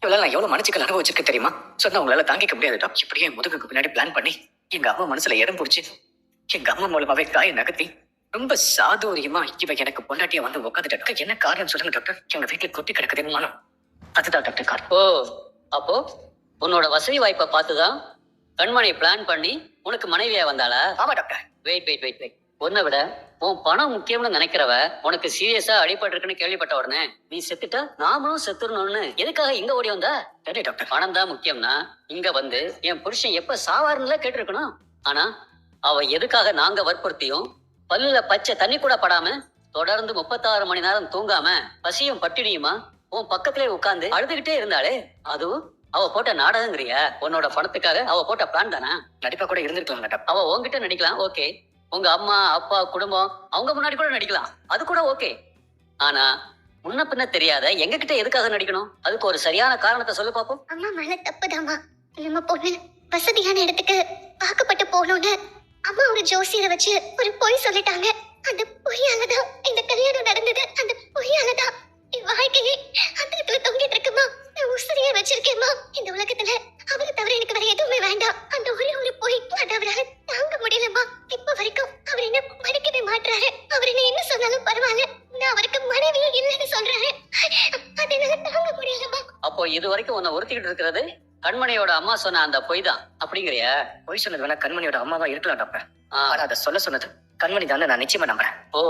இவளால நான் எவ்வளவு மனசுக்கு அனுபவிச்சிருக்கேன் தெரியுமா? சொன்னா உங்களால தாங்கிக்க முடியாது டாக்டர். இப்படியே என் முதுகுக்கு பின்னாடி பிளான் பண்ணி எங்க அம்மா மனசுல இடம் பிடிச்சி எங்க அம்மா மூலமாவே காயை நகர்த்தி ரொம்ப சாதுரியமா இவ எனக்கு பொண்டாட்டியா வந்து உட்காந்துட்டா டாக்டர். என்ன காரணம் சொல்லுங்க டாக்டர்? எங்க வீட்டுல கொட்டி கிடக்குது மனம். அதுதான் டாக்டர் காரணம். ஓ, அப்போ உன்னோட வசதி வாய்ப்பை பார்த்துதான் கண்மணி பிளான் பண்ணி உனக்கு மனைவியா வந்தாளா? ஆமா doctor. Wait wait wait wait உன்னை விட உன் பணம் முக்கியம்னு நினைக்கிறவ உனக்கு சீரியஸா அடிபட்டிருக்குன்னு கேள்விப்பட்ட உடனே நீ செத்துட்டா நாமளும் செத்துடணும்னு எதுக்காக இங்க ஓடி வந்தா? சரி டாக்டர். பணம் தான் முக்கியம்னா இங்க வந்து என் புருஷன் எப்ப சாவாருன்னு கேட்டிருக்கணும். ஆனா அவ எதுக்காக நாங்க வற்புறுத்தியும் பல்லுல பச்சை தண்ணி கூட படாம தொடர்ந்து 36 மணி நேரம் தூங்காம பசியும் பட்டினியுமா உன் பக்கத்திலே உட்கார்ந்து அழுதுகிட்டே இருந்தாளே, அதுவும் அவ போட்ட நாடகங்கிறியா? உன்னோட பணத்துக்காக அவ போட்ட பிளான் தானா? நடிப்பா கூட இருந்திருக்கலாம் டாக்டர். அவ உன்கிட்ட நடிக்கலாம், ஓகே. உங்க அம்மா அப்பா குடும்பம் அவங்க முன்னாடி கூட நடிக்கலாம், அது கூட ஓகே. ஆனா முன்ன பின்ன தெரியாத எங்க கிட்ட எதுக்காக நடிக்கணும்? அதுக்கு ஒரு சரியான காரணத்தை சொல்லு பாப்போம். அம்மா மேல தப்புதாம்மா. நம்ம பொண்ணு வசதியான இடத்துக்கு பார்க்கப்பட்டு போகணும்னு அம்மா ஒரு ஜோசியரை வச்சு ஒரு பொய் சொல்லிட்டாங்க. அந்த பொய்யாலதான் இந்த கல்யாணம் நடந்தது. அந்த பொய்யாலதான் என் வாழ்க்கையே அந்த இடத்துல தொங்கிட்டு இருக்குமா. நான் உசிரியே வச்சிருக்கேம்மா. இந்த உலகத்துல அவரை தவிர எனக்கு வேற எதுவுமே வேண்டாம். அந்த ஒரே ஒரு பொய் அதை அவரால் தாங்க முடியலம்மா. இப்ப வரைக்கும் அவர் என்ன மன்னிக்கவே மாட்டாரு. அவர் என்ன சொன்னாலும் பரவாயில்ல, நான் அவருக்கு மனைவியே இல்லைன்னு சொல்றாரு. அதனால தாங்க முடியலம்மா. அப்போ இது வரைக்கும் உன்னை உறுத்திக்கிட்டு இருக்கிறது கண்மணியோட அம்மா சொன்ன அந்த பொய் தான் அப்படிங்கிறியா? பொய் சொன்னது வேணா கண்மணியோட அம்மாவா இருக்கலாம் டாக்டர். ஆ, ஆனா அதை சொல்ல சொன்னது கண்மணி தான் நான் நிச்சயமா நம்புறேன். ஓ,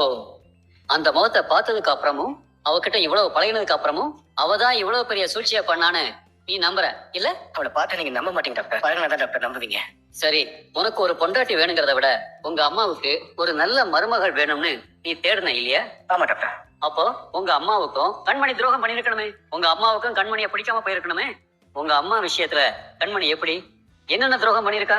அந்த முகத்தை பார்த்ததுக்கு அப்புறமும் அவகிட்ட இவ்வளவு பழகினதுக்கு அப்புறமும் அவதான் இவ்வளவு பெரிய சூழ்ச்சியை பண்ணான்னு நீ நம்புற இல்ல? அவளை பார்த்தா நீங்க நம்ப மாட்டீங்க டாக்டர். பழகினாதான் டாக்டர் நம்புவீங்க. சரி, உனக்கு ஒரு பொண்டாட்டி வேணுங்கிறத விட உங்க அம்மாவுக்கு ஒரு நல்ல மருமகள் வேணும்னு நீ தேடின இல்லையா? ஆமா டாக்டர். அப்போ உங்க அம்மாவுக்கும் கண்மணி துரோகம் பண்ணிருக்கணுமே. உங்க அம்மாவுக்கும் கண்மணியை பிடிக்காம போயிருக்கணுமே. உங்க அம்மா விஷயத்துல கண்மணி எப்படி என்னென்ன துரோகம் பண்ணிருக்கா?